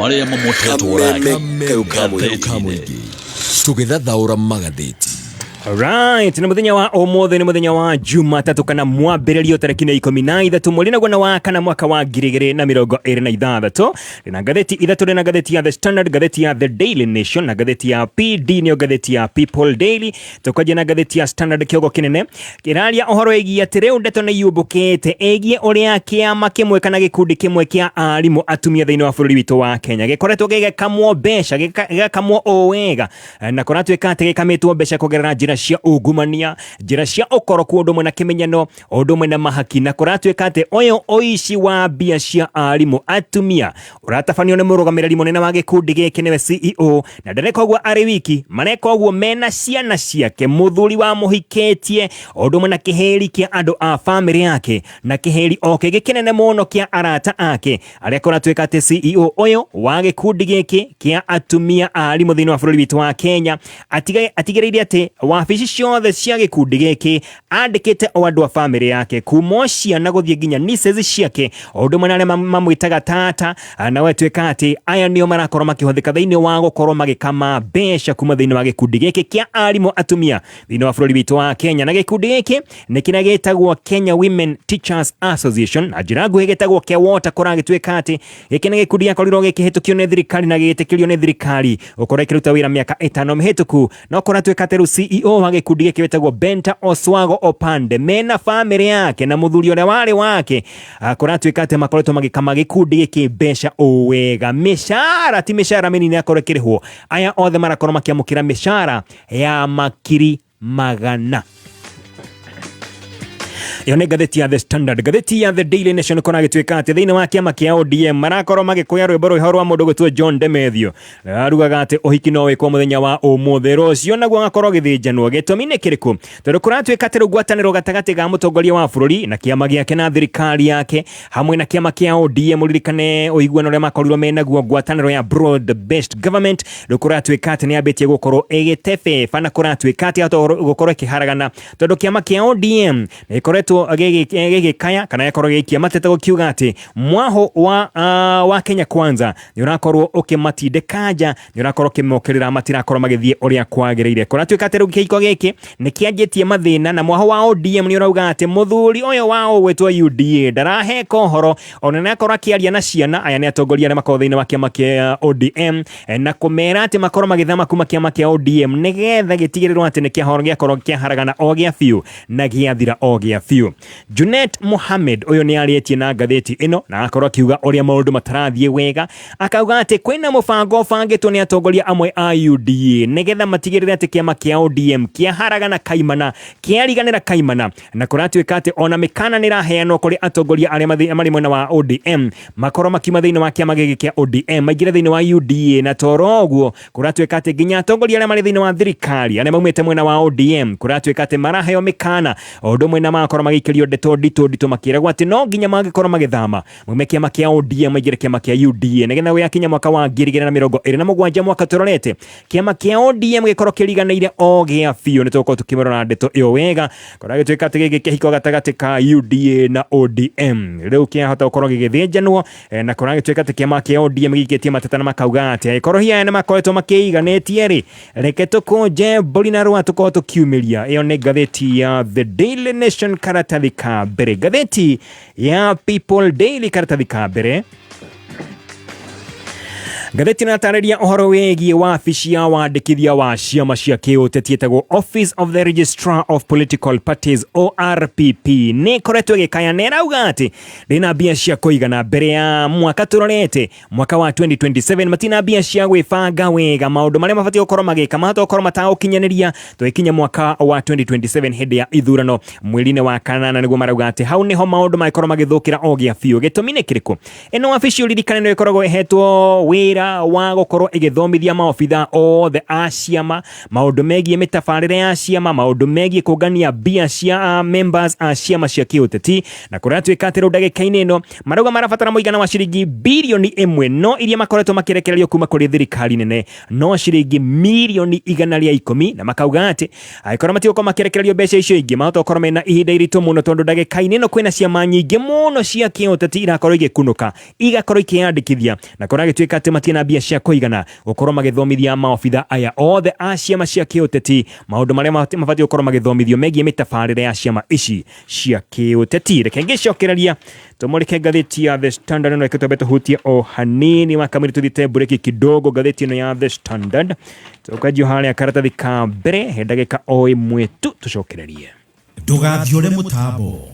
maria mamotetũraga tũgĩthathaũra magathĩti. Alright, ni muthenya wa omothe ni muthenya wa Jumatatu kana mwambĩrĩrio tarĩki 13 mweri wa kana mwaka wa 2026. Rina gatheti ithatũ, rina gatheti ya The Standard, gatheti ya The Daily Nation na gatheti ya PD niyo gatheti ya People Daily. Tukaje na gatheti ya Standard kĩogo kĩnene kĩraria ũhoro wĩgiĩ atĩ rĩu ndeto nĩ yũmbũkĩte ĩgiĩ ũrĩa kĩama kĩmwe kana gĩkundi kĩmwe kĩa arimũ atumia thĩinĩ wa bũrũri witũ wa Kenya gĩkoretwo gĩgĩkamwo mbeca gĩgakamwo o wega na kũratuĩka atĩ gĩkamitwo mbeca kũgerera njĩra cia ungumania, njĩra cia ũkoroku ũndũ ũmwe na kĩmenyano, ũndũ ũmwe na mahaki, na kũratuĩka atĩ ũyũ ũici wa mbia cia arimũ atumia ũratabanio nĩ mũrũgamĩrĩri mũnene wa gĩkundi gĩkĩ nĩwe CEO, na ndareka ũguo arĩ wiki, mareka ũguo mena ciana ciake, mũthuri wa mũhikĩtie, ũndũ ũmwe na kĩheri kĩa andũ a bamĩrĩ yake, na kĩheri oke gĩkĩnene mũno kĩa arata ake, arĩa kũratuĩka atĩ CEO ũyũ wa gĩkundi gĩkĩ kĩa atumia arimũ thĩinĩ wa bũrũri witũ wa Kenya atigĩrĩire atĩ wabici ciothe cia gĩkundi gĩkĩ andĩkĩte o andũ a bamĩrĩ yake, kuma ciana gũthiĩ nginya nieces ciake, ũndũ ũmwe na arĩa mamwĩtaga tata, na watuĩka atĩ aya nĩo marakorwo makĩhũthĩka thĩinĩ wa gũkorwo magĩkama mbeca kuma thĩinĩ wa gĩkundi gĩkĩ kĩa arimũ atumia thĩinĩ wa bũrũri witũ wa Kenya. Na gĩkundi gĩkĩ nĩ kĩrĩa gĩtagwo Kenya Women Teachers Association, na njĩra nguhĩ gĩtagwo KEWOTA, kũragĩtuĩka atĩ gĩkĩ nĩ gĩkundi gĩakorirwo gĩkĩhĩtũkio nĩ thirikari na gĩtĩkĩrio nĩ thirikari gũkorwo ĩkĩruta wĩra mĩaka 5 mĩhĩtũku, no kũratuĩka atĩ rĩu CEO wa gĩkundi gĩkĩ wĩtagwo Benta Oswago Opande mena bamĩrĩ yake na mũthuri ũrĩa warĩ wake kũratuĩka atĩ makoretwo magĩkama gĩkundi gĩkĩ mbeca o wega. Mĩcara ti mĩcara mĩnini yakorwo ĩkĩrĩhwo, aya othe marakorwo makĩamũkĩra mĩcara ya makiri magana. Iyo nĩ gatheti ya The Standard. Gatheti ya The Daily Nation kũragĩtuĩka atĩ thĩinĩ wa kĩama kĩa ODM marakorwo magĩkũya rwĩmbo rũrĩa rwa mũndũ gwĩtwo John Demethio, arugaga atĩ ũhiki no wĩkwo mũthenya wa ũmũthĩ rũciũ naguo agakorwo gĩthĩnjano. Gĩtũmi nĩ kĩrĩkũ? Tondũ kũratuĩka atĩ ngwatanĩro gatagatĩ ga mũtongoria wa bũrũri na kĩama gĩake na thirikari yake hamwe na kĩama kĩa ODM, ririkane ũiguano ũrĩa makorirwo menaguo, ngwatanĩro ya broad based government, kũratuĩka atĩ nĩ yambĩtie gũkorwo ĩgĩtebeba na kũratuĩka atĩ gũkorwo ĩkĩharagana, tondũ kĩama kĩa ODM nĩ ĩkoretwo gĩgĩkaya kana yakorwo gĩikia mateta gũkiuga atĩ mwaho wa Kenya Kwanza nĩ ũrakorwo ũkĩmatindĩka nja, nĩ ũrakorwo ũkĩmokerera matirakorwo magĩthiĩ ũrĩa kwagĩrĩire. Kũratuĩka atĩ rĩu kĩhiko gĩkĩ nĩ kĩanjĩtie mathĩna, na mwaho wa ODM nĩ ũrauga atĩ mũthuri ũyũ wao gwĩtwo UDA ndaraheka ũhoro ona nĩ akorwo akĩaria na ciana. Aya nĩ atongoria arĩa makorwo thĩinĩ wa kĩama kĩa ODM na kũmera atĩ makorwo magĩthama kuma kĩama kĩa ODM nĩgetha gĩtigĩrĩrwo atĩ nĩ gĩakorwo kĩaharagana o gĩa biũ na gĩathira o gĩa biũ. Junet Mohamed ũyũ nĩ arĩtie na ngathĩti ĩno na akorwo akiuga ũrĩa maũndũ matarathiĩ wega, akauga atĩ kwĩna mũbango ũbangĩtwo nĩ atongoria amwe a UDA nĩgetha matigĩrĩre atĩ kĩama kĩa ODM kĩaharagana kaimana, kĩariganĩra kaimana, na kũratuĩka atĩ ona mĩkana nĩ ĩraheanwo kũrĩ atongoria arĩa marĩ mwena wa ODM makorwo makiuma thĩinĩ wa kĩama gĩkĩ kĩa ODM maingĩre thĩinĩ wa UDA. Na toro ũguo kũratuĩka atĩ nginya atongoria arĩa marĩ thĩinĩ wa thirikari arĩa maumĩte mwena wa ODM kũratuĩka atĩ maraheo mĩkana, ũndũ ũmwe na makorwo magĩikĩrio ndeto nditũ makĩragwo atĩ no nginya mangĩkorwo magĩthama mume kĩama kĩa ODM maingĩre kĩama kĩa UDA nĩgetha gũyakinya mwaka wa 2027 mwaka tũrorete kĩama kĩa ODM gĩkorwo kĩriganĩire o gĩa biũ. Nĩ tũkorwo tũkĩmĩrora ndeto ĩyo wega, kũragĩtuĩka atĩ gĩkĩ kĩhiko gatagatĩ ka UDA na ODM rĩu kĩahota gũkorwo gĩgĩthĩnjanwo, na kũragĩtuĩka atĩ kĩama kĩa ODM gĩkĩtie mateta na makauga atĩ angĩkorwo hinya nĩ makoretwo makĩiganĩtie rĩ, reke tũkũnje mbũri na rũa tũkorwo tũkiumĩria. Ĩyo nĩ ngathĩti ya The Daily Nation karatathi ka mbere. Gatheti ya People Daily karatathi ka mbere, gatheti natarĩria ũhoro wĩgiĩ wabici ya wandĩkithia wa ciama cia kĩũteti ĩtagwo Office of the Registrar of Political Parties ORPP nĩ koretwo ĩgĩkaya na ĩrauga atĩ rĩna mbia cia kũigana mbere ya mwaka tũrorete mwaka wa 2027, matina mbia cia gwĩbanga wega maũndũ marĩa mabatiĩ gũkorwo magĩka mahota gũkorwo matagũkinyanĩria tũgĩkinya mwaka wa 2027 hĩndĩ ya ithurano mweri-inĩ wa kanana. Nĩguo marauga atĩ hau nĩho maũndũ magĩkorwo magĩthũkĩra o gĩa biũ. Gĩtũmi nĩ kĩrĩkũ? Ĩno wabici ũririkane nĩ ĩkoragwo ĩhetwo wĩra wa gũkorwo ĩgĩthomithia maobitha othe a ciama maũndũ megiĩ mĩtabarĩre ya ciama, maũndũ megiĩ kũngania mbia cia members a ciama cia kĩũteti, na kũratuĩka atĩ rĩu ndagĩka-inĩ ĩno marauga marabatara mũigana wa ciringi bilioni 1 no iria makoretwo makĩrekererio kuma kũrĩ thirikari nene no ciringi milioni 110, na makauga atĩ angĩkorwo matigũkorwo makĩrekererio mbeca icio ingĩ mahota gũkorwo mena ihinda iritũ mũno, tondũ ndagĩka-inĩ ĩno kwĩna ciama nyingĩ mũno cia kĩũteti irakorwo igĩkunũka igakorwo ikĩyandĩkithia, na kũragĩtuĩka atĩ matina mbia cia kuigana gukorwo magithomithia maobitha aya othe a ciama cia kiuteti maundu maria mabati gukorwo magithomithio megie mitabarire ya ciama ici cia kiuteti. Reke ngicokereria tumulike ngatheti ya The Standard no ikitobeto hutia o hanini makamiri tuthite bureki kidogo ngatheti no ya The Standard tukajo hali ya karatathi ka mbere hedagika o imwe tu tucokererie ndugathiore mutabo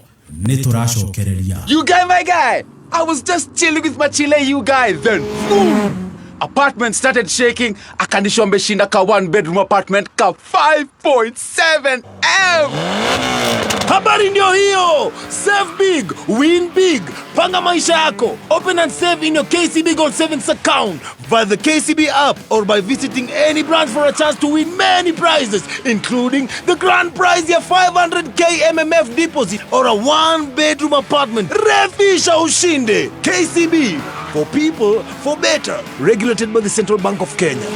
ni turacokereria. You guy, my guy, I was just chilling with my chile, you guys. Then, apartment started shaking. Akandisho ameshinda ka 1-bedroom apartment ka 5.7 M. Habari ndio hiyo. Save big, win big. Panga maisha yako. Open and save in your KCB Gold Savings account via the KCB app or by visiting any branch for a chance to win many prizes, including the grand prize ya 500k MMF deposit or a 1-bedroom apartment. Refisha ushinde. KCB, for people, for better. Regulated by the Central Bank of Kenya.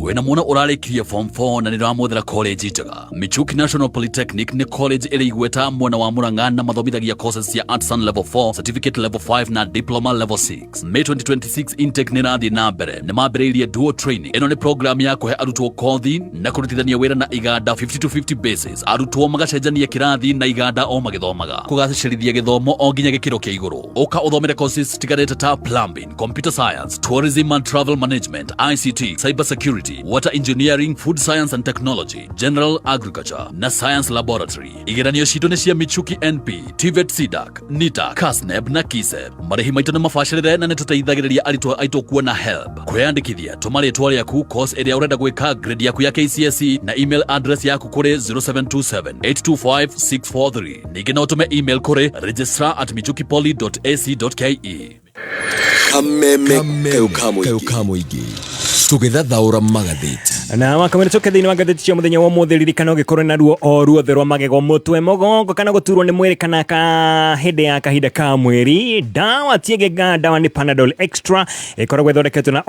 Wena mwana urarikirie form 4 na niramuthira college jaga Michuki National Polytechnic ni college iri igweta mwana wa Murang'a na mathomithagia courses cia arts and level 4, certificate level 5 na diploma level 6. May 2026 intake ni rathi na mbere ni mambiriirie dual training. Ino ni program ya kuhe arutwo kothi na kurutithania wira na iganda 50 to 50 basis. Arutwo magacenjania kirathi na iganda o magithomaga kugacirithia githomo o nginya gikiro kia iguru. Uka uthomere courses tigarete ta plumbing, computer science, tourism and travel management, ICT, cyber security, water engineering, food science and technology, general agriculture na science laboratory. Igeranio citu ni cia Michuki NP, TVET CDAC, NITA, KASNEB na KISEB. Marihi maitu na mafashirire na nituteithagiriria aritwo aitu kuona help. Kwiyandikithia tumaritwa yaku course area urenda gwika grade yaku ya KCSE na email address yaku kuri 0727825643. Ningi no tume email kuri registrar@michukipoly.ac.ke. Kameme keukamuigi tugethathaura magatheti na makamene toke thini wa gatheti cia muthenya wa muthi ririkana ugikorwo na ruo o ruothe rwa magego mutwe mogongo kana guturwo ni mwiri kana ka hinde ya kahinda ka mwiri dawa tiegega dawa ni Panadol Extra ikoragwo ithondeketwo na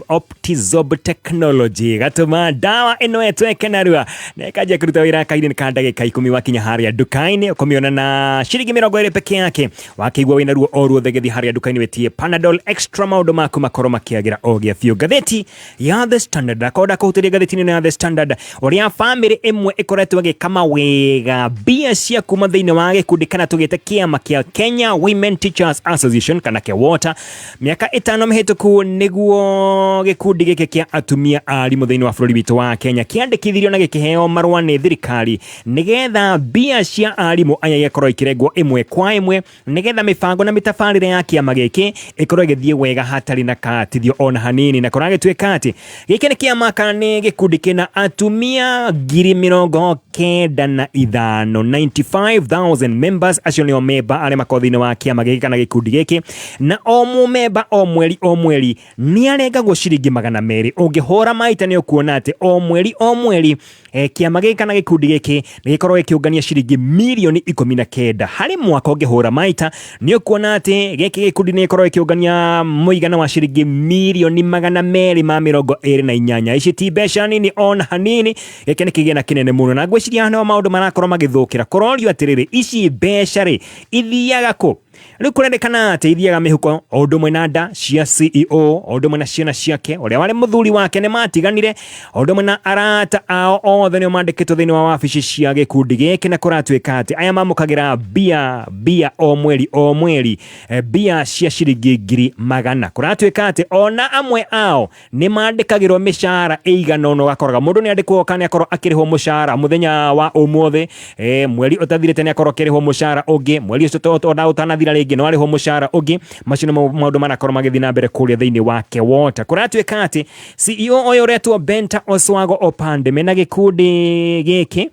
Optizob technology gatuma dawa ino etweke na rua na ikaja kuruta wira kahinda ka ndagika 10 wakinya haria dukaini ukomiona na shilingi 20 peke yake wakigwa wina ruo o ruothe gethi haria dukaini wetie Panadol Extra maundu maku makoro makiagira ogia fio gatheti ya The Standard akoda kuhutiria gatheti-ini ya The Standard uria family imwe ikoretwo gikama wega bia cia kuma thiini wa gikundi kana tugite kiama kia Kenya Women Teachers Association kana kia WOTA miaka 5 mihituku niguo gikundi giki kia atumia arimu thiini wa bururi witu wa Kenya kiandikithirio na gikiheo marua ni thirikari nigetha bia cia arimu aya ikorwo ikiregwo imwe kwa imwe nigetha mibango na mitabarire ya kiama giki ikorwo igithie wega hatari na katithio ona hanini na koragitweka ati giki ni kiama kana gikundi kina atumia 95,000 members acio nio member ale makothini wa kiama giki kana gikundi giki na o mumemba o mweri ni arengagwo ciringi 200 ungihora maita ni ukuona ati o mweri kiama giki kana gikundi giki ni gikorwo gikiungania ciringi milioni 19 hari mwaka ungihora maita ni ukuona ati giki gikundi ni gikorwo gikiungania muigana wa ciringi milioni 228 ici ti besha nini on hanini giki ni kigena kinene muno na gwiciria no maundu marakorwo magithukira kororio atiriri ici besha ri ithiaga ku riu kurendekana ati ithiaga mihuko undu mwe na nda cia CEO undu mwe na ciana ciake uria wale muthuri wake ni matiganire undu mwe na arata ao othe ni mandikitwo thiini wa wabici cia gikundi giki na kuratwika ati aya mamukagira bia o mweri bia cia ciringi 100,000 kuratwika ati ona amwe ao ni mandikagirwo mishara eiganono gakoraga mundu ni andikwo kana akorwo akirihwo mushara muthenya wa umothe mweri utathirite ni akorwo akirihwo mushara ungi mweri ucio utanathira ringi no ariho mushara ungi macino maundu marakorwo magithina na mbere kuria thiini wake WOTA kuratwika ati CEO oyo retwo Benta Oswago Opande mena gikundi giki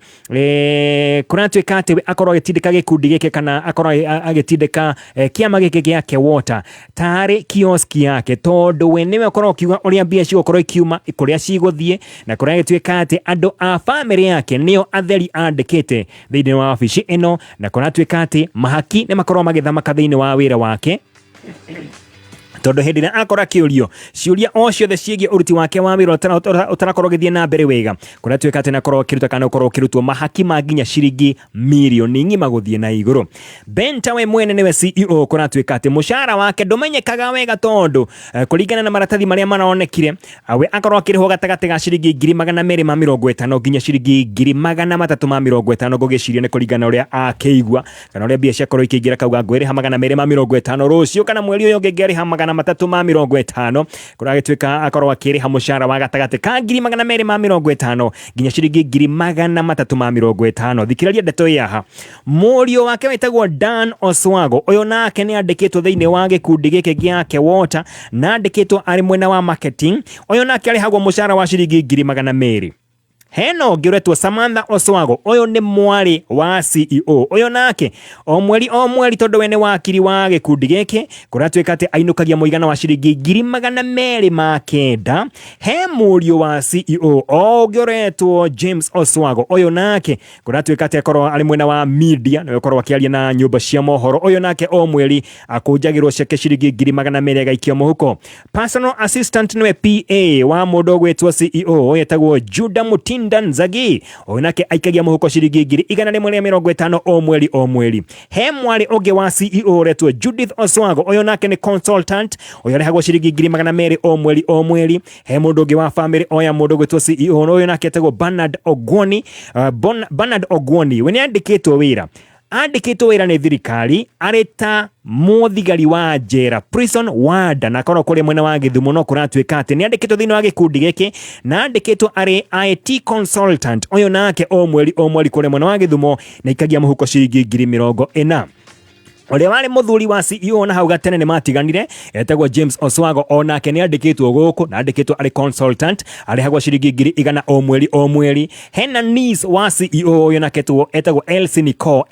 kuratwika ati akorwo agitindika gikundi giki kana akorwo agitindika kiama giki giake WOTA tari kioski yake tondu we niwe akorwo kiuga uria bia cio akorwo ikiuma ikuria ciguthie na kuria gitwika ati andu a family yake nio atheri andikite thiini wa wabici ino na kuratwika ati mahaki ni makorwo magithama thiini wa wira wake tondu hindi na akora kiurio ciuria o ciothe ciĩgie uruti wake wa wĩra utarakorwo gĩthiĩ na mbere wega kuria tuĩka atĩ nakorwo kiruta kana ukorwo kirutwo mahaki ma nginya ciringi mirioni ng'ima gũthiĩ na igũrũ. Benta we mwene niwe CEO kuria tuĩka atĩ mũcara wake ndũmenyekaga wega tondu kũringana na maratathi marĩa maronekire we akorwo akĩrĩhwo gatagatĩ ga ciringi 250 nginya ciringi 350 gũgĩcirio nĩ kũringana ũrĩa akĩigua kana ũrĩa mbia ciakorwo ikĩingĩra kauga ngwĩrĩha 250 rũciũ kana mweri ũyũ ũngĩ ngĩrĩha 350 kuria gĩtuĩka akorwo akĩrĩha mũcara wa gatagatĩ ka 250 nginya ciringi 350. Thikĩrĩria ndeto yaha mũriũ wake wĩtagwo Dan Oswago ũyũ nake nĩ andĩkĩtwo thĩinĩ wa gĩkundi gĩkĩ gĩake Water na andĩkĩtwo arĩ mwena wa marketing. Ũyũ nake arĩhagwo mũcara wa ciringi 200. Heno ngiretwo Samantha Oswago ũyũ nĩ mwarĩ wa CEO. Ũyũ nake o mweri tondu we nĩ wakiri wa gĩkundi gĩkĩ kuria tuĩka atĩ ainukagia mũigana wa ciringi 209. He mũriũ wa CEO o ngiretwo James Oswago ũyũ nake kuria tuĩka atĩ akorwo arĩ mwena wa media na akorwo akĩaria na nyũmba cia mohoro. Ũyũ nake o mweri akũnjagĩrwo ceke ciringi 200 gaikio mũhuko. Personal assistant nĩwe PA wa mũndũ ũgwĩtwo CEO wetagwo Judah Mutinda Nzagi. Ũyũ nake aikagia mũhuko ciringi 150 o mweri. He mwarĩ ũngĩ wa CEO retwo Judith Oswago. Ũyũ nake nĩ consultant. Ũyũ arĩhagwo ciringi 200 o mweri. He mũndũ ũngĩ wa family oya mũndũ ũgwĩtwo CEO ũyũ nake etagwo Bernard Ogwoni. Bernard Ogwoni we nĩ andĩkĩtwo wĩra nĩ thirikari arĩ ta mũthigari wa njera prison warden na korwo kũrĩ mwena wa Gĩthumo no kũratuĩka atĩ nĩ andĩkĩtwo thĩinĩ wa gĩkundi gĩkĩ na andĩkĩtwo arĩ IT consultant. Ũyũ nake o mweri kũrĩ mwena wa Gĩthumo na ikagia mũhuko ciringi 40,000. Ũrĩa warĩ mũthuri wa CEO na hau gatene nĩ matiganire etagwo James Oswago onake nĩ andĩkĩtwo gũkũ na andĩkĩtwo arĩ consultant arĩhagwo ciringi 100 o mweri. Hena niece wa CEO ũyũ nake etagwo Elsie Nicole.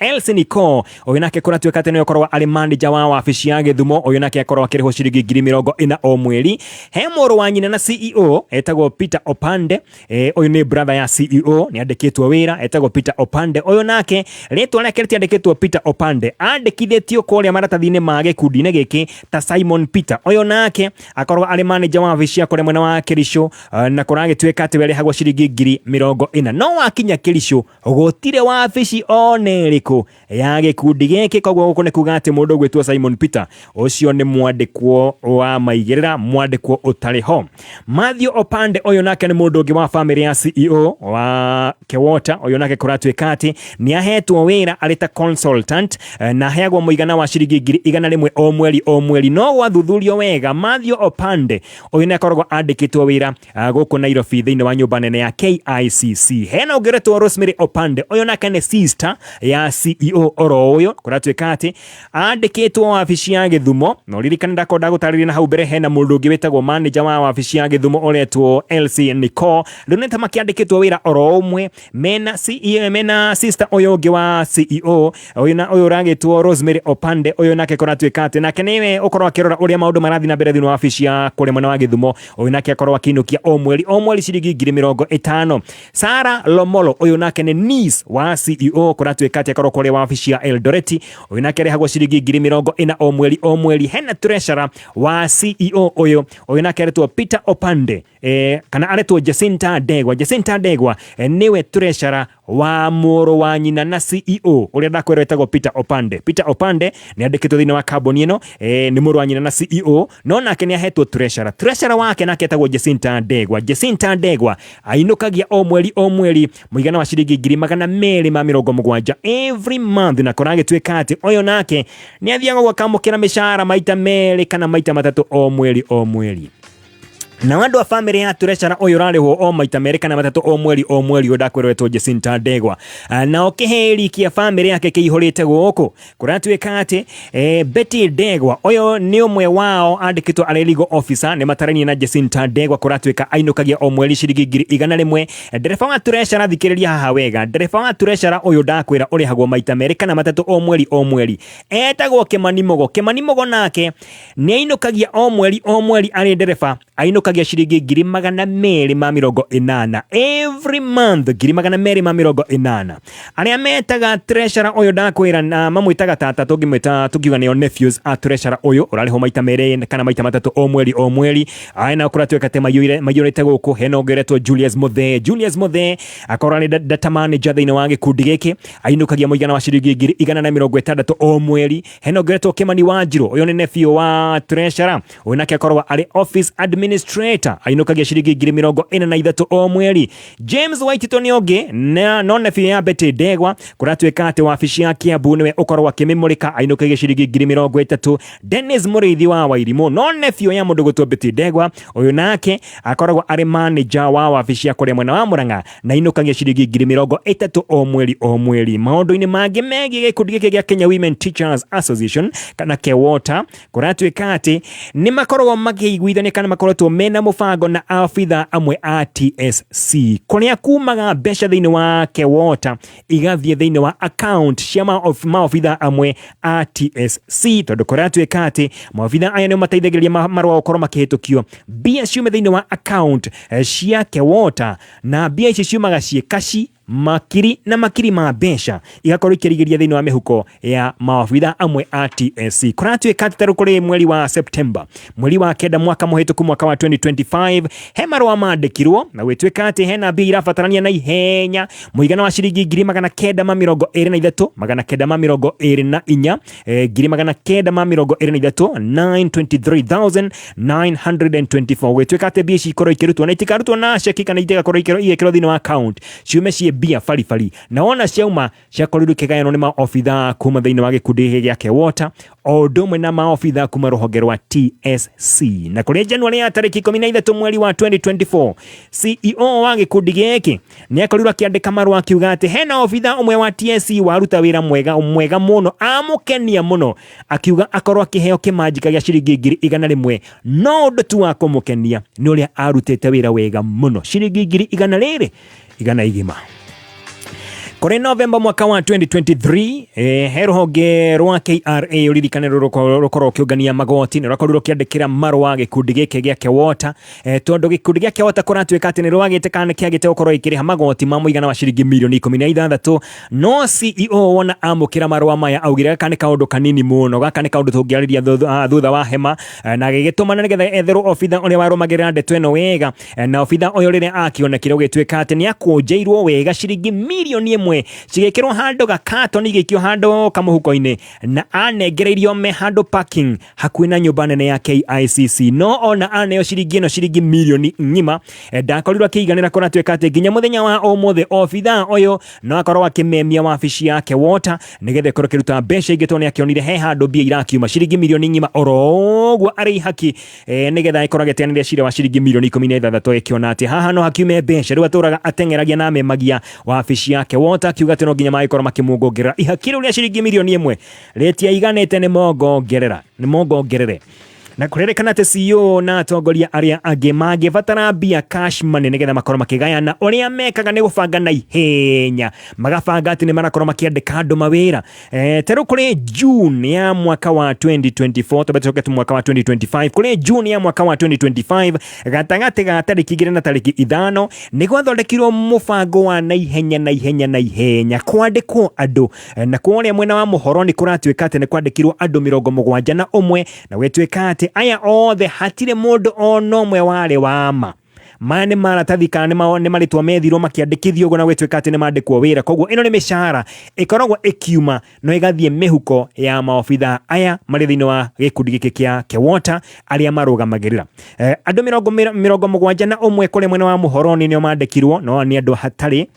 Ũyũ nake kũratuĩka atĩ nĩ akorwo arĩ manager wa wabici ya Gĩthumo. Ũyũ nake akorwo akĩrĩhwo ciringi 40,000 o mweri. He mũrũ wa nyina na CEO etagwo Peter Opande. Ũyũ nĩ brother ya CEO nĩ andĩkĩtwo wĩra etagwo Peter Opande. Ũyũ nake rĩtwa rĩake rĩtiandĩkĩtwo Peter Opande, andĩkithĩtio kũrĩa maratathi-inĩ ma gĩkundi-inĩ gĩkĩ ta Simon Peter. Ũyũ nake akorwo arĩ manager wa wabici ya kũrĩa mwena wa Kericho na kũragĩtuĩka atĩ we arĩhagwo ciringi 40,000. No wakinya Kericho gũtirĩ wabici ona ĩrĩkũ ya gĩkundi gĩkĩ, koguo gũkũ nĩ kuga atĩ mũndũ ũgwĩtwo Simon Peter ũcio nĩ mwandĩkwo wa maigĩrĩra, mwandĩkwo ũtarĩ ho. Matthew Opande ũyũ nake nĩ mũndũ ũngĩ wa family ya CEO wa Kewota. Ũyũ nake kũratuĩka atĩ nĩ ahetwo wĩra arĩ ta consultant na heagwo mũigana wa ciringi 100 o mweri. No gwathuthurio wega Matthew Opande ũyũ nĩ akoragwo andĩkĩtwo wĩra gũkũ Nairobi thĩinĩ wa nyũmba nene ya KICC. Hena ũngĩretwo Rosemary Opande ũyũ nake nĩ sister ya CEO oro ũyũ kũratuĩka atĩ andĩkĩtwo wabici ya Gĩthumo. No ririkana ndakorwo ndagũtarĩria na hau mbere hena mũndũ ũngĩ wĩtagwo manager wa wabici ya Gĩthumo ũretwo Elsie Nicole. Rĩu nĩ ta makĩandĩkĩtwo wĩra oro ũmwe mena CEO mena sister ũyũ ũngĩ wa CEO ũyũ ũragĩtwo Rosemary Opande. Ũyũ nake kũratuĩka atĩ nake nĩwe ũkorwo akĩrora ũrĩa maũndũ marathiĩ na mbere thĩinĩ wa wabici ya kũrĩa mwena wa Gĩthumo. Ũyũ nake akorwo akĩinũkia o mweri ciringi 50,000. Sarah Lomolo ũyũ nake nĩ niece wa CEO kũratuĩka atĩ akorwo kũrĩa wabici ya Eldoret. Ũyũ nake arĩhagwo ciringi 40,000 o mweri. Hena treasurer wa CEO ũyũ nake aretwo Peter Opande kana aretwo Jacinta Ndegwa niwe treasurer wa mũrũ wa nyina na CEO ũrĩa ndakwĩrwo etagwo Peter Opande. Peter Opande nĩ andĩkĩtwo thĩinĩ wa kambuni ĩno nĩ mũrũ wa nyina na CEO no nake nĩ ahetwo treasurer wake nake etagwo Jacinta Ndegwa ainũkagia o mweri mũigana wa ciringi 270 every month. Na kũragĩtuĩka atĩ ũyũ nake nĩ athiaga gũkamũkĩra mĩcara maita 2 kana maita 3 o mweri. Na andũ a family ya treasurer ũyũ rarĩhwo o maita 2 kana 3 o mweri ũdakwĩrwetwo Jacinta Ndegwa. Na okĩheri kia family yake kĩihũrĩte gũkũ kũratuĩka atĩ Betty Ndegwa ũyũ nĩ ũmwe wao andĩkĩtwo arĩ legal officer nĩ matarainie na Jacinta Ndegwa kũratuĩka ainũkagia o mweri ciringi 100,000. Ndereba wa treasurer thikĩrĩria haha wega, ndereba wa treasurer ũyũ ndakwĩra ũrĩhagwo maita 2 kana 3 o mweri etagwo Kĩmanimogo nake nĩ ainũkagia o mweri arĩ ndereba ainukagia ciringi 280 every month, 280 aria metaga treasurer uyu ndakwira na mamwitaga tata tungimwita tukiuga ni nephews a treasurer uyu urariho maita mere kana maita matatu o mweri aina kura twekate mayurite guku henogeretwo Julius Muthe akora ni data manager thiini wa gikundi giki ainukagia muigana wa ciringi 160 o mweri. Henogeretwo Kimani Wanjiru uyu ni nephew wa treasurer uyu nake akorwa ari office administrator ainukagia ciringi 43 o mweri. James Waitito ni ongi na no nephew ya Betty Ndegwa kura twekate wa office ya Kiambu niwe ukorwa kimimurika ainukagia ciringi 30. Dennis Muriithi wa Wairimu no nephew ya mundu gutwo Betty Ndegwa uyu nake akoragwa ari manager wa office ya kuria mwena wa Murang'a na inukagia ciringi 30 o mweri. Maundu-ini mangi megi gikundi giki gia Kenya Women Teachers Association kana KEWOTA kura twekate ni makoragwa makiguithania kana makoretwo mena mubango na afitha amwe a TSC kuria kumaga mbeca thiini wa KEWOTA igathie thiini wa account cia maofitha amwe a TSC tondu kura twekate maofitha aya ni mateithagiriria marua gukorwo makihitukio mbia ciume thiini wa account cia KEWOTA na mbia ici ciumaga ciekaci makiri ma mbeca igakorwo ikirigiria thiini wa mihuko ya maofitha amwe a TSC kura twekate taru kuri mweri wa September mweri wa kenda mwaka muhituku mwaka wa 2025 he marua mandikirwo na gwitwekate hena mbia irabatarania na ihenya muigana wa ciringi 923 923,924 gwitwekate mbia ici ikorwo ikirutwo na itikarutwo na ceki kana itigakorwo igekirwo thiini wa account ciume cie bia fari na ona ciauma ciakorirwo kigayano ni maofitha kuma thiini wa gikundi gia KEWOTA o ndomwe na maofitha kuma ruhonge rwa TSC na kuri January ya tariki 13 mweri wa 2024 CEO wa gikundi giki ni akorirwo akiandika marua akiuga ati hena ofitha umwe wa TSC waruta wira mwega muno amukenia muno akiuga akorwo akiheo kimanjika gia ciringi 100 no ndu tu wa kumukenia ni uria arutite wira wega muno ciringi 100 igima. Kore November mwaka wa 2023 heruhonge rwa KRA uririkaniro rukorwo kiungania magoti ni rakorirwo kiandikira marua gikundi giki gia KEWOTA tondu gikundi gia KEWOTA kuratwika ati ni rwagite kana kiagite gukorwo ikiriha magoti ma muigana wa ciringi milioni 16 no CEO wona amukira marua maya augire kana kaundu kanini muno gaka ni kaundu tungiariria thutha wa hema na gigitumana nigetha etherwo ofitha uria warumagirira ndeto eno wega na ofitha uyu riria akionekire gwitwika ati ni akunjeirwo wega ciringi milioni cigekirwo handu gakatoni igikio handu kamuhuko-ini na anengereirio me handu parking hakuhi na nyumba nene ya KICC no ona aneo ciringi milioni ngima ndakorirwo akiiganira kora twekate nginya muthenya wa omothe ofitha uyu no akorwo akimemia wabici ya KEWOTA nigethe korwo kiruta mbeca ingitone akionire he handu mbia irakiuma ciringi milioni ngima orogwo ari haki nigetha ikorwo agetianiria cira wa ciringi milioni 16 ikiona ati haha no hakiume mbeca riu aturaga atengeragia na memagia wabici ya KEWOTA kiuga teno nginya maikora makimwongerera ihakire uria ciringi milioni 1 retia iganete ni mongongerere na kurerekana ati CEO na atongoria aria angi magibatara mbia cash money nigetha makorwo makigayana uria mekaga ni gubanga na ihenya magabanga ati ni marakorwo makiandika andu mawira teru kuri June ya mwaka wa 2024 tobetoke mwaka wa 2025 kuri June ya mwaka wa 2025 gatagati ga tariki 2 na tariki 5 ni gwathondekirwo mubango wa na ihenya kwandikwo andu na kuonia mwena wa muhoro ni kuratwika ati ni kwandikirwo andu 71 na gwetwika ati aya othe hatire mundu ono mwe wale wama mane maratathi kana ni maritwa methirwo makiandikithio go na gwetwika ati ni mandikwo wira koguo ino ni mishahara ikoragwo ikiuma no igathie mihuko ya maofitha aya mari thiini wa gikundi giki kia KEWOTA aria marugamagirira andu 71 kuri mwena wa muhoroni nio mandikirwo no ni andu hatari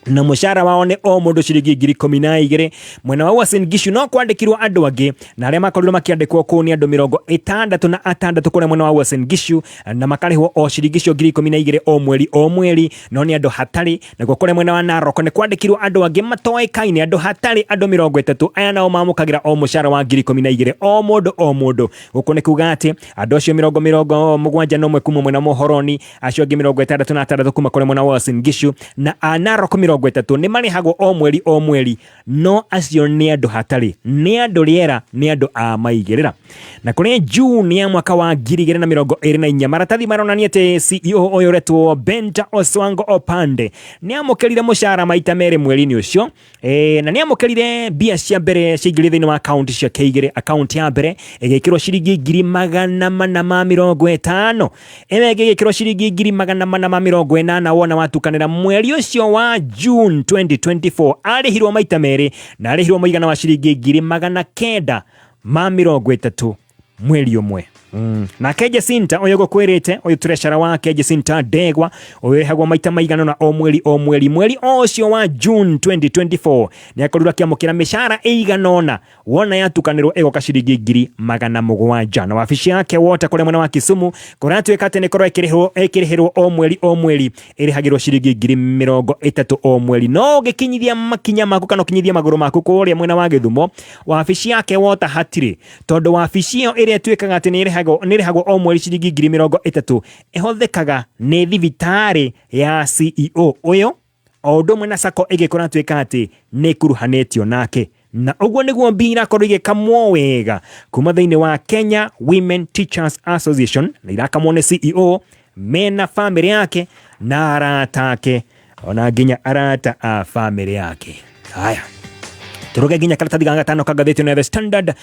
na mushara wao ni o mundu ciringi 12,000 mwena wa Uasin Gishu no kwandikirwo andu angi na aria makorirwo makiandikwo ku ni andu 66 kuri mwena wa Uasin Gishu na makarihwo o ciringi 12,000 o mweri no ni andu hatari na kuri mwena wa Narok ni kwandikirwo andu angi matoekaine andu hatari andu 30 aya nao mamukagira o mushara wa 12,000 o mundu guku ni kuga ati andu acio 71 kuma mwena mohoroni acio angi 66 kuma kuri mwena wa Uasin Gishu na Narok 30 nĩ marĩhagwo o mweri no acio nĩ andũ hatarĩ nĩ andũ rĩera nĩ andũ a maigĩrĩra na kũrĩ June ya mwaka wa 2024 maratathi maronania atĩ CEO ũyũ ũretwo Benta Oswango Opande nĩ amũkĩrire mũcara maita merĩ mweri-inĩ ũcio na nĩ amũkĩrire mbia cia mbere ciaingĩrire thĩinĩ wa account cia Keigĩrĩ. Account ya mbere ĩgĩkĩrwo ciringi 450 ĩyo ĩgĩkĩrwo ciringi 480 wona watukanĩra mweri ũcio wa June 2024 arĩhirwo maita merĩ na arĩhirwo mũigana wa ciringi 930 mweri ũmwe. Na Jacinta ũyũ gũkwĩrĩte ũyũ treasurer wake Jacinta Ndegwa ũrĩhagwo maita maigana na o mweri mweri ũcio wa June 2024 nĩ akorirwo akĩamũkĩra mĩcara ĩiganona wona yatukanĩrwo ĩgoka ciringi 700 na wabici yake wote kũrĩa mwena wa Kisumu kũratuĩka atĩ nĩkorwo ĩkĩrĩhĩrwo o mweri ĩrĩhagĩrwo ciringi 30 o mweri. No ũgĩkinyithia makinya maku kana ũkinyithia magũrũ maku kũrĩa mwena wa Gĩthumo wabici yake wote hatirĩ tondũ wabici ĩyo ĩrĩa ĩtuĩkaga atĩ nĩrĩhagwo o mweri ciringi 30 ĩhũthĩkaga nĩ thibitarĩ ya CEO ũyũ o ũndũ ũmwe na sako ĩgĩkora tuĩka atĩ nĩ kuruhanĩtio nake na ũguo nĩguo mbira korwo igĩkamwo wega kuma thĩinĩ wa Kenya Women Teachers Association na irakamwo nĩ CEO mena family yake na arata ake ona nginya arata a family yake. Haya turuge nginya karatathi ga gatano ka gathĩti na The Standard.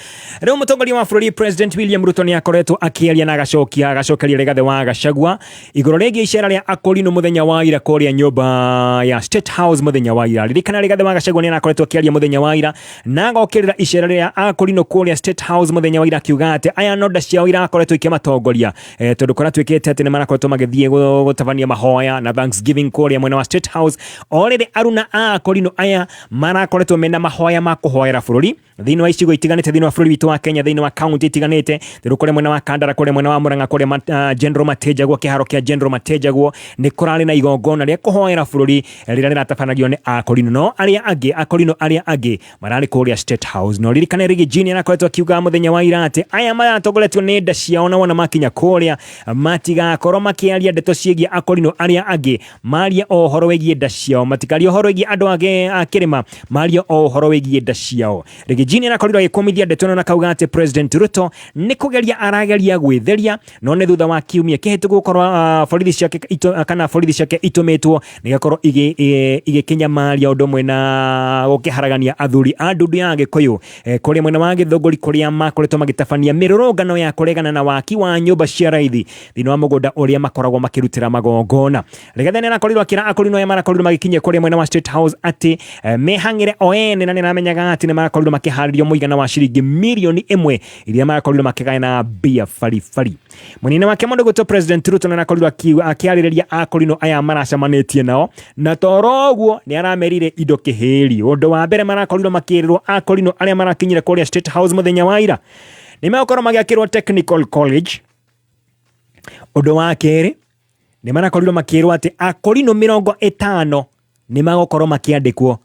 Rĩu mũtongoria wa bũrũri President William Ruto nĩ akoretwo akĩaria na agacokeria Rigathi wa Gachagua igũrũ rĩgiĩ icera rĩa Akorino mũthenya wa ira kũrĩa nyũmba ya State House mũthenya wa ira. Ririkana Rigathi wa Gachagua nĩ akoretwo akĩaria mũthenya wa ira na agokĩrĩra icera rĩa Akorino kũrĩa State House mũthenya wa ira akiuga atĩ aya noda ciao irakoretwo ikĩmatongoria tondũ kũratuĩkĩte atĩ nĩ marakoretwo magĩthiĩ gũtabania mahoya na Thanksgiving kũrĩa mwena wa State House. Already aruna a Akorino aya marakoretwo mena mahoya makuhoera bũrũri thĩinĩ wa icigo itiganĩte thĩinĩ wa bũrũri witũ wa Kenya thĩinĩ wa county itiganĩte thĩrũ kũrĩa mwena wa Kandara kũrĩa mwena wa Murang'a kũrĩa General Matejagwo kĩharo kĩa General Matejagwo nĩ kũrarĩ na igongona rĩa kuhoera bũrũri rĩrĩa rĩratabanagio nĩ Akorino no Akorino arĩa angĩ mararĩ kũrĩa State House. No ririkane Regina anakoretwo akiuga mũthenya wa ira atĩ aya maratongoretio nĩ nda ciao na wona makinya kũrĩa matigakorwo makĩaria ndeto ciĩgiĩ Akorino arĩa angĩ maria ohoro wĩgiĩ nda ciao matikaria ohoro wĩgiĩ andũ angĩ a kĩrĩma maria ohoro wĩgiĩ nda ciao. Regina anakorirwo agĩkũmithia ndeto na kauga atĩ President Ruto nĩ kũgeria arageria gwĩtheria no nĩ thutha wa kiumia kĩhĩtũku gũkorwo borithi ciake itũmĩtwo nĩgakorwo igĩkinya maria ũndũ ũmwe na gũkĩharagania athuri a ndundu ya Gĩkũyũ kũrĩa mwena wa Gĩthũngũri kũrĩa makoretwo magĩtabania mĩrũrũngano ya kũregana na waki wa nyũmba cia raithi thĩinĩ wa mũgũnda ũrĩa makoragwo makĩrutĩra magongona. Rigathi nĩ anakorirwo akĩra Akorino aya marakorirwo magĩkinyia kũrĩa mwena wa State House atĩ mehang'ĩre o ene na nĩ aramenyaga atĩ nĩ marakorirwo makĩharĩrio mũigana wa ciringi mirioni 1 iria marakorirwo makĩgayana mbia baribari. Mũnene wake mũndũgũtwo President Ruto nĩ anakorirwo akĩarĩrĩria Akorino aya maracemanĩtie nao na toro ũguo nĩ aramerire indo kĩhĩri. Ũndũ wa mbere marakorirwo makĩrĩrwo Akorino arĩa marakinyire kũrĩa State House mũthenya wa ira nĩ magakorwo magĩakĩrwo Technical College. Ũndũ wa kerĩ nĩ marakorirwo makĩrwo atĩ Akorino 50 nĩ magokorwo makĩandĩkwo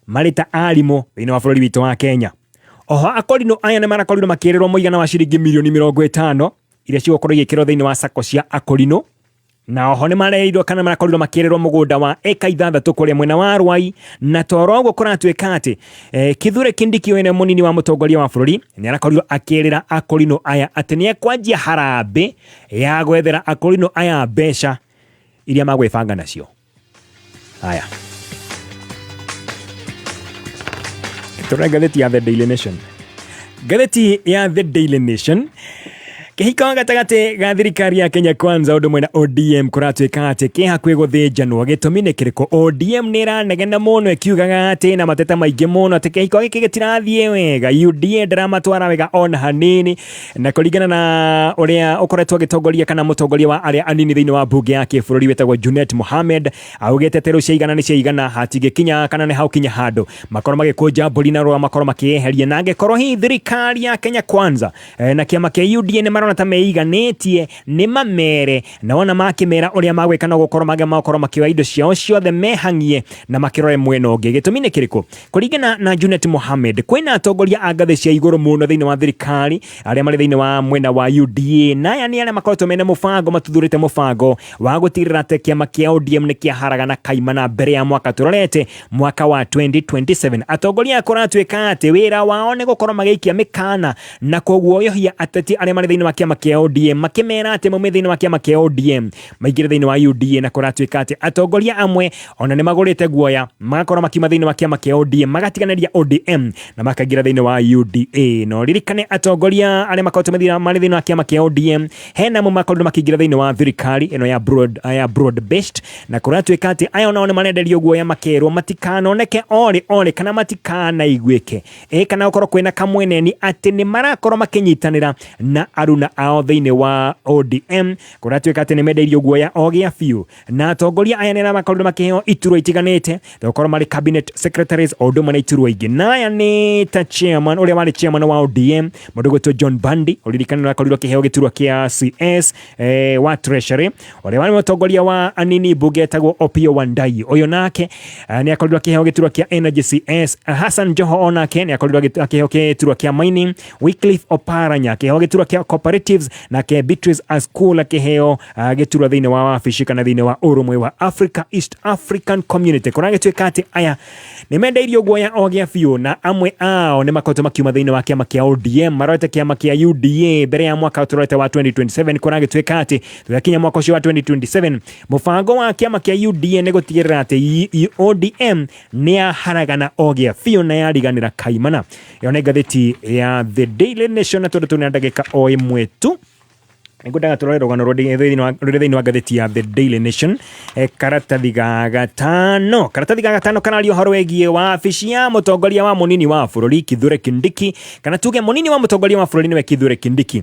marĩ ta arimũ thĩinĩ wa bũrũri witũ wa Kenya. Oho Akorino aya nĩ marakorirwo makĩrĩrwo mũigana wa ciringi mirioni 50 iria cigokorwo igĩkĩrwo thĩinĩ wa sako cia Akorino na oho nĩ mareirwo kana marakorirwo makĩrĩrwo mũgũnda wa eka 6 kũrĩa mwena wa Rwai na toro ũguo kũratuĩka atĩ Kithure Kindiki wene mũnini wa mũtongoria wa bũrũri nĩ arakorirwo akĩrĩra Akorino aya atĩ nĩ ekwanjia harambĩ ya gwethera Akorino aya mbeca iria magwĩbanga nacio. Haya gatheti ya The Daily Nation. Gatheti ya The Daily Nation kĩhiko gatagatĩ ga thirikari ya Kenya Kwanza ũndũ mwena ODM kũratuĩka atĩ kĩhakuhĩ gũthĩnjanwo gĩtũmi nĩ kĩrĩkũ. ODM nĩ ĩranegena mũno ĩkiugaga atĩ na mateta maingĩ mũno atĩ kĩhiko gĩkĩ gĩtirathiĩ wega, UDA ndĩramatwara wega ona hanini, na kũringana na ũrĩa ũkoretwo agĩtongoria kana mũtongoria wa arĩa anini thĩinĩ wa mbunge ya kĩbũrũri wetagwo Junet Mohamed augĩte atĩ rĩu ciaigana nĩ ciaigana hatingĩkinya kana nĩ haukinya handũ makorwo magĩkũnja mbũri na rũa makorwo makĩeheria na angĩkorwo hihi thirikari ya Kenya Kwanza na kĩama kĩa UDA nĩ marona ta meiganetie ni mamere na ona makimera uria magwika no gukoro makiwa indo ciao ciothe mehangie na makirore mwena ungi gitumine kiriko kuringana na Junet Mohamed kwina atongoria a ngathi cia iguru muno thiini wa thirikari aria mari thiini wa mwena wa UDA na yani aria makoretwo mene mubango matuthurite mubango wa gutirira te kiama kia ODM ni kiaharaga na kaimana mbere ya mwaka turorete mwaka wa 2027 atongoria akoratwika ati wira wao ni gukoro magikia mikana na koguo yohia ateti aria mari thiini wa kiama kia ODM makimera ati mume thiini wa kiama kia ODM maigire thiini wa UDA na koratwika ati atongoria amwe ona ni magurite guoya makoro makima thiini wa kiama kia ODM magatiganeria ODM na makagira thiini wa UDA no ririkane atongoria aria makoretwo mari thiini wa kiama kia ODM hena mu makoretwo makigira thiini wa thirikari eno ya broad based na kuratwika ati aya ona one marenderio guoya makerwo matikanoneke ore kana matikana igweke kana ukoro kwena kamweneni ati ni marakorwo makinyitanira na aruna ao thiini wa ODM kuratwika ati ni menderio guoya ogia fiu na atongoria aya nena makoretwo makiheo iturwa itiganite thokoro mari cabinet secretaries odo mana iturwa ingi na aya ni ta chairman uria mari chairman wa ODM Mudogoto John Bandi uririkana akorirwo kiheo giturwa kia CS wa treasury uria mari mutongoria wa anini bunge tagwo Opio Wandai oyo nake ni akorirwo kiheo giturwa kia energy CS Hassan Joho onake ni akorirwo kiheo giturwa kia mining Wycliffe Oparanya kiheo giturwa kia cooperatives na ke Beatrice Askula kiheo giturwa thiini wa wabici kana thiini wa urumwe wa Africa East African Community kuragitwika ati aya ni mendeirio guoya ogia fiu na amwe ao ni makoto makiuma thiini wa kiama kia ODM marote kiama kia UDA mbere ya mwaka uturete wa 2027 kuragitwika ati tukinya mwaka ucio wa 2027 mubango wa kiama kia UDA ni gutigirira ati ODM ni aharagana ogia fiu na yariganira kaimana yone gatheti ya The Daily Nation tondu tuna ndagika o imwe tu Nikudaga turore rogano thiini wa gatheti ya The Daily Nation karatathi ga gatano kanario horo wegie wa afici ya mutongoria wa munini wa bururi Kithure Kindiki kana tuge munini wa mutongoria wa bururi niwe Kithure Kindiki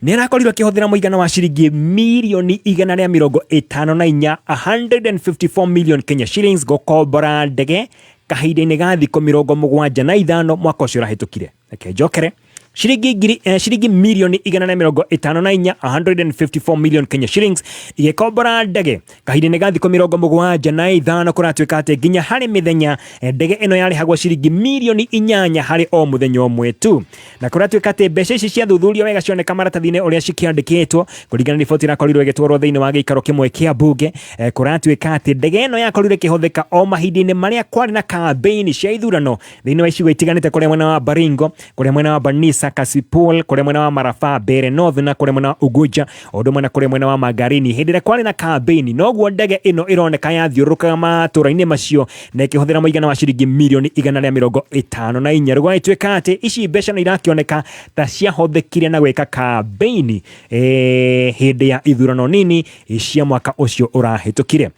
ni arakorirwo kihuthira muigana wa shiringi milioni 154 154 million Kenya shillings gokombora ndege kahinda-ini ga thikũ 75 mwaka ucio rahitukire reke njokere shiringi milioni 154 154 million Kenya shillings igikombora ndege kahinda-ini ga thikũ 75 kuratwika ati nginya hari mithenya ndege eno yari hagwa shiringi milioni 8 hari o muthenya umwe tu na kuratwika ati mbeca ici cia thuthuria wega cioneka maratathi-ini uria cikiandikitwo kuringana na riboti irakorirwo igitwarwo thiini wa giikaro kimwe kia bunge kuratwika ati ndege eno yakorirwo ikihuthika o mahinda-ini maria kwari na campaign cia ithurano thiini wa icigo itiganite kuria mwena wa Baringo kuria mwena wa Banisa Kasipul kuria mwena wa Marafaa Bere North na kuria mwena wa Ugunja odo mwena kuria mwena wa Magarini hindire kwari na campaign noguo ndege ino ironeka yathiurukaga matũra-inĩ macio na ikihuthira muigana wa shiringi milioni 154 rugwaitwika ati ici mbeca irakioneka ta ciahuthikire na gwika campaign hindi ya ithurano nini cia mwaka ucio urahitukire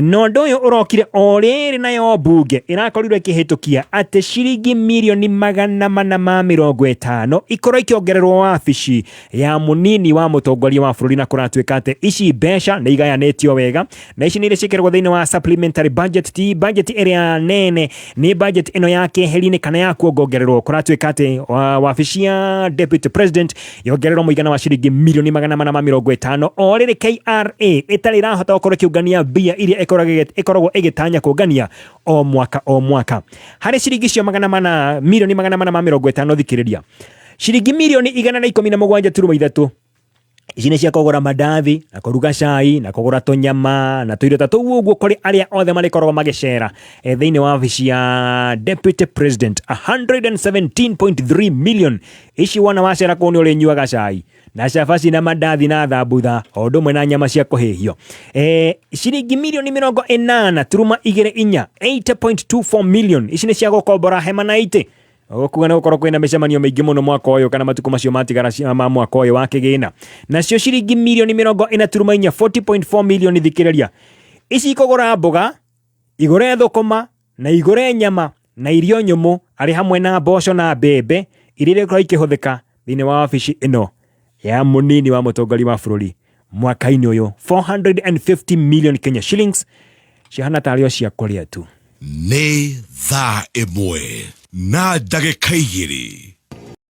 no ndoyo urokire oriri nayo bunge irakorirwo ikihitukia ati shiringi milioni 450 ikorwo ikiongererwo wabici ya munini wa mutongoria wa bururi na kuratwika ati ici mbeca ni igayanitio wega na ici ni iricikirwo thiini wa supplementary budget ti budget area nene ni budget ino yake herini kana ya kuongererwo kuratwika ati wabici ya deputy president yongererwo muigana wa shiringi milioni 450 oriri KRA itari rahota gukorwo kiungania bia iria ikoragwo igitanya kuungania o mwaka hari shiringi cio milioni 450 thikiriria shiringi milioni 117.3 ici ni cia kugura mandathi na kuruga cai na kugura tunyama na tuirio ta tuguo uguo kuri aria othe marikoragwo magicera thiini wa wabici ya deputy president 117.3 million ici wona wacera kuni uri nyuaga cai na cabaci na mandathi na thambutha odo mwe na nyama cia kuhihio shiringi milioni 80.24 80.24 million ici ni cia gukombora hema na ite okuga na gukorwo kwina micemanio maingi muno mwaka uyu kana matuku macio matigara ma mwaka uyu wa kigina nacio shiringi milioni 40.4 40.4 million thikiriria ici kugura mboga igure thukuma na igure nyama na irio nyumu ari hamwe na mboco na mbembe iria ikora ikihuthika thiini wa wabici ino ya munini wa mutongoria wa bururi mwaka-ini uyu 450 million Kenya shillings cihana tario cia kuria tu nĩ thaa ĩmwe na ndagĩka 2